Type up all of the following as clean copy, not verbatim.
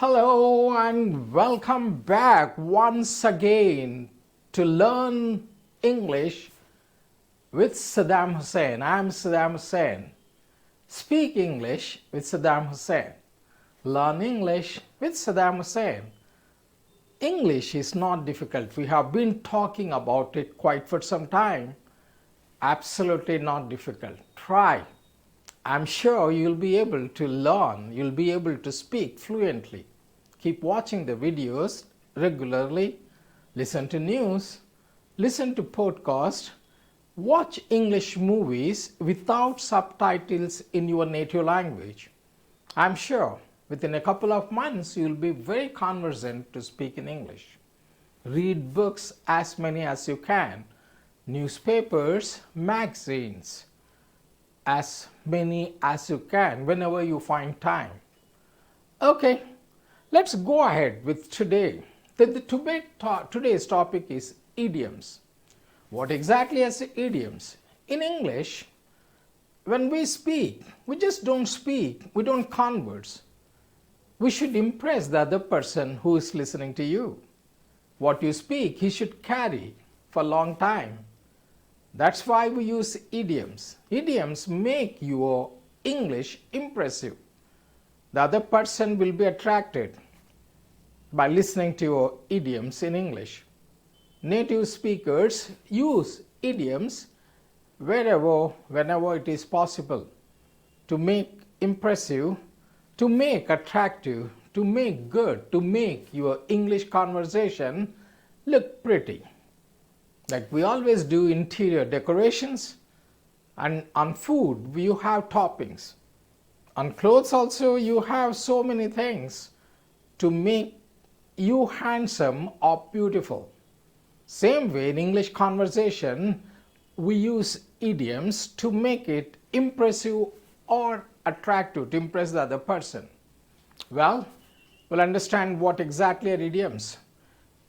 Hello and welcome back once again to learn English with Saddam Hussain. I'm Saddam Hussain. Speak English with Saddam Hussain. Learn English with Saddam Hussain. English is not difficult. We have been talking about it quite for some time. Absolutely not difficult. Try. I'm sure you'll be able to learn, you'll be able to speak fluently. Keep watching the videos regularly, listen to news, listen to podcasts, watch English movies without subtitles in your native language. I'm sure within a couple of months you'll be very conversant to speak in English. Read books as many as you can, newspapers, magazines, as many as you can whenever you find time. Okay, let's go ahead with today. Today's topic is idioms. What exactly is idioms? In English, when we speak, we just don't speak, we don't converse. We should impress the other person who is listening to you. What you speak, he should carry for a long time. That's why we use idioms. Idioms make your English impressive. The other person will be attracted by listening to your idioms in English. Native speakers use idioms whenever it is possible to make impressive, to make attractive, to make good, to make your English conversation look pretty. Like we always do interior decorations, and on food you have toppings. On clothes also you have so many things to make you handsome or beautiful. Same way in English conversation we use idioms to make it impressive or attractive, to impress the other person. Well, we'll understand what exactly are idioms.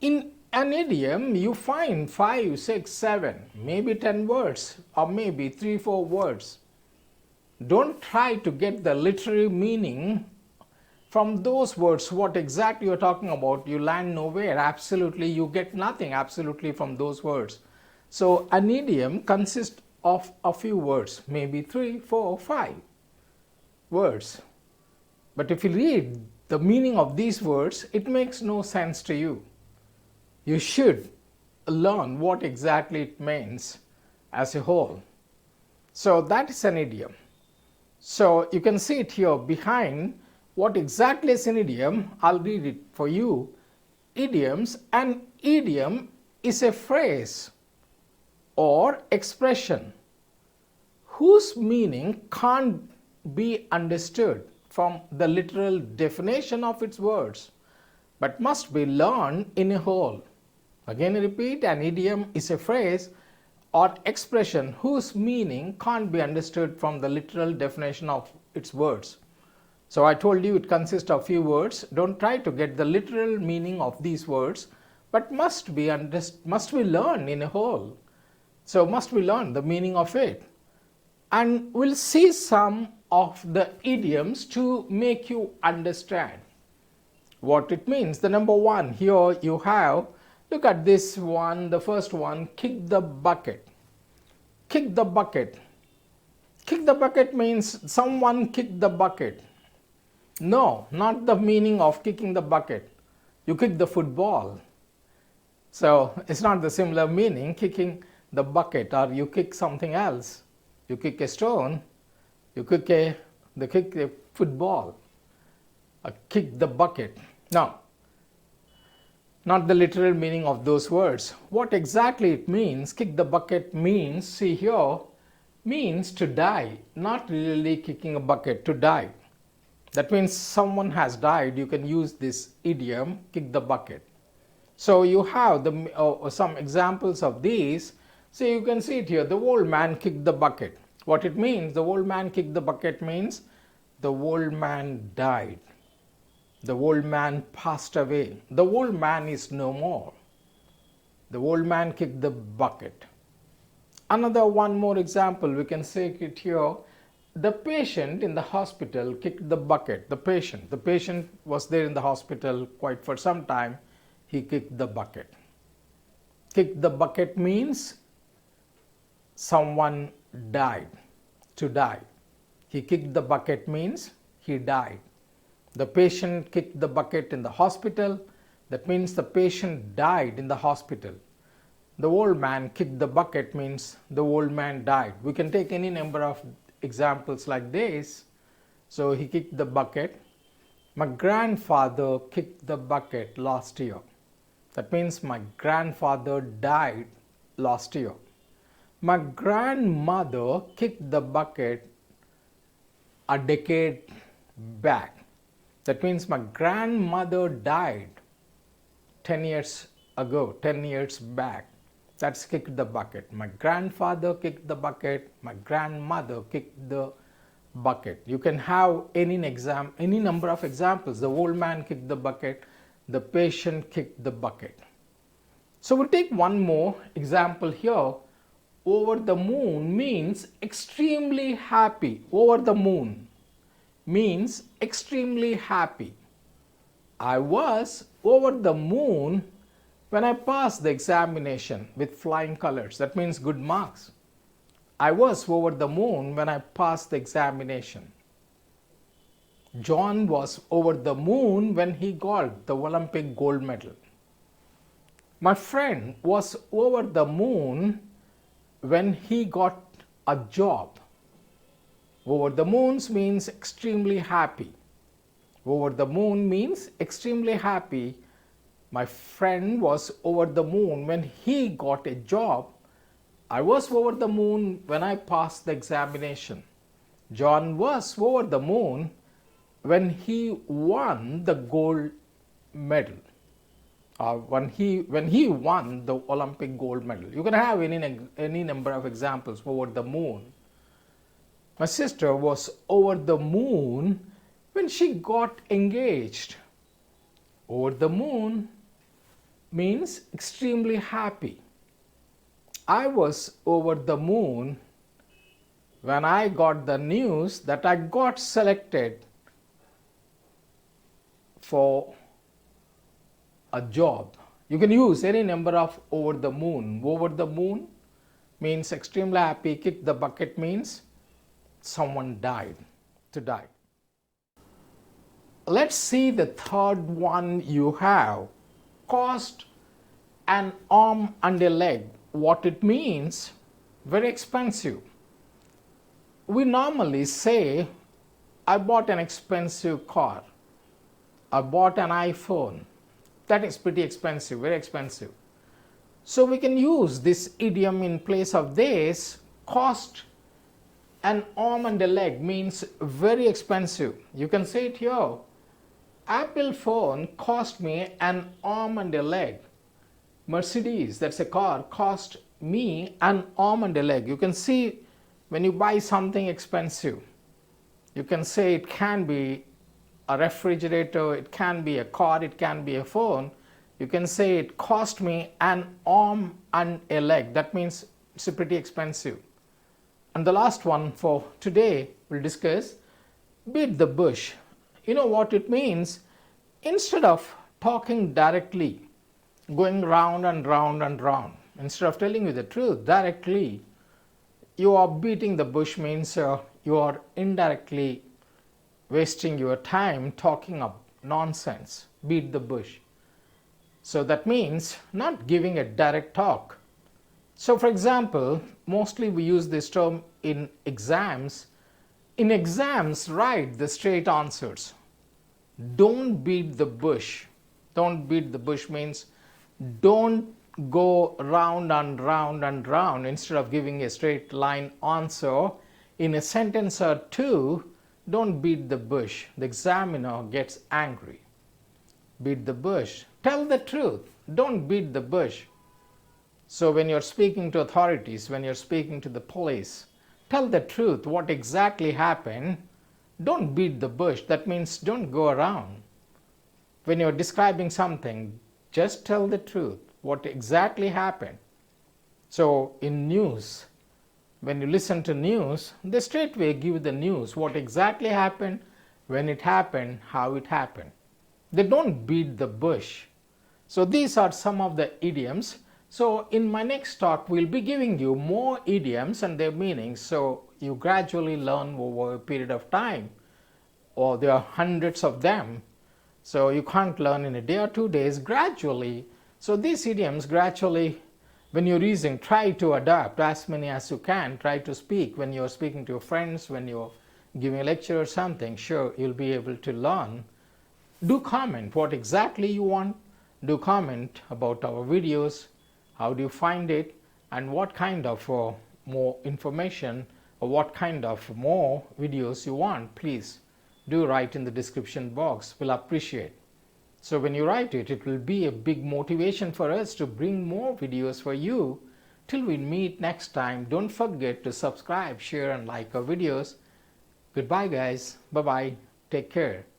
In an idiom, you find 5, 6, 7, maybe 10 words or maybe 3, 4 words. Don't try to get the literary meaning from those words, what exactly you're talking about. You land nowhere. Absolutely, you get nothing absolutely from those words. So an idiom consists of a few words, maybe 3, 4, 5 words. But if you read the meaning of these words, it makes no sense to you. You should learn what exactly it means as a whole. So that is an idiom. So you can see it here behind what exactly is an idiom. I'll read it for you. Idioms. An idiom is a phrase or expression whose meaning can't be understood from the literal definition of its words, but must be learned in a whole. Again, I repeat, an idiom is a phrase or expression whose meaning can't be understood from the literal definition of its words. So I told you it consists of few words. Don't try to get the literal meaning of these words, but must be learned in a whole. So must we learn the meaning of it. And we'll see some of the idioms to make you understand what it means. The number one here you have, look at this one, the first one, kick the bucket. Kick the bucket. Kick the bucket means someone kicked the bucket. No, not the meaning of kicking the bucket. You kick the football. So it's not the similar meaning, kicking the bucket, or you kick something else. You kick a stone, you kick a football, kick the bucket. No, not the literal meaning of those words. What exactly it means, kick the bucket means, see here, means to die, not really kicking a bucket, to die. That means someone has died. You can use this idiom, kick the bucket. So you have some examples of these. So you can see it here, the old man kicked the bucket. What it means, the old man kicked the bucket means the old man died. The old man passed away. The old man is no more. The old man kicked the bucket. Another one more example, we can say it here, The patient in the hospital kicked the bucket. The patient was there in the hospital quite for some time. He kicked the bucket. Kick the bucket means someone died, to die. He kicked the bucket means he died. The patient kicked the bucket in the hospital. That means the patient died in the hospital. The old man kicked the bucket means the old man died. We can take any number of examples like this. So he kicked the bucket. My grandfather kicked the bucket last year. That means my grandfather died last year. My grandmother kicked the bucket a decade back. That means my grandmother died 10 years ago, 10 years back. That's kicked the bucket. My grandfather kicked the bucket. My grandmother kicked the bucket. You can have any number of examples. The old man kicked the bucket. The patient kicked the bucket. So we'll take one more example here. Over the moon means extremely happy. Over the moon means extremely happy. I was over the moon when I passed the examination with flying colors. That means good marks. I was over the moon when I passed the examination. John was over the moon when he got the Olympic gold medal. My friend was over the moon when he got a job. Over the moon means extremely happy. Over the moon means extremely happy. My friend was over the moon when he got a job. I was over the moon when I passed the examination. John was over the moon when he won the gold medal. When he won the Olympic gold medal. You can have any number of examples over the moon. My sister was over the moon when she got engaged. Over the moon means extremely happy. I was over the moon when I got the news that I got selected for a job. You can use any number of over the moon. Over the moon means extremely happy. Kick the bucket means someone died, to die. Let's see the third one you have. Cost an arm and a leg. What it means? Very expensive. We normally say, I bought an expensive car. I bought an iPhone. That is pretty expensive, very expensive. So we can use this idiom in place of this. Cost an arm and a leg means very expensive. You can say it here. Apple phone cost me an arm and a leg. Mercedes, that's a car, cost me an arm and a leg. You can see when you buy something expensive, you can say it can be a refrigerator, it can be a car, it can be a phone. You can say it cost me an arm and a leg. That means it's pretty expensive. And the last one for today we'll discuss, beat the bush. You know what it means? Instead of talking directly, going round and round and round, instead of telling you the truth directly, you are beating the bush means you are indirectly wasting your time talking up nonsense. Beat the bush. So that means not giving a direct talk. So for example, mostly we use this term in exams. In exams, write the straight answers. Don't beat the bush. Don't beat the bush means don't go round and round and round. Instead of giving a straight line answer in a sentence or two, don't beat the bush. The examiner gets angry. Beat the bush. Tell the truth. Don't beat the bush. So when you're speaking to authorities, when you're speaking to the police, tell the truth. What exactly happened? Don't beat the bush. That means don't go around. When you're describing something, just tell the truth. What exactly happened? So in news, When you listen to news, they straightway give the news, what exactly happened, when it happened, how it happened. They don't beat the bush. So these are some of the idioms. So in my next talk, we'll be giving you more idioms and their meanings, so you gradually learn over a period of time. Or there are hundreds of them. So you can't learn in a day or 2 days, gradually. So these idioms gradually, when you're using, try to adapt as many as you can. Try to speak when you're speaking to your friends, when you're giving a lecture or something. Sure, you'll be able to learn. Do comment what exactly you want. Do comment about our videos. How do you find it? And what kind of more information or what kind of more videos you want, please do write in the description box. We'll appreciate. So when you write it, it will be a big motivation for us to bring more videos for you. Till we meet next time, don't forget to subscribe, share and like our videos. Goodbye guys. Bye bye. Take care.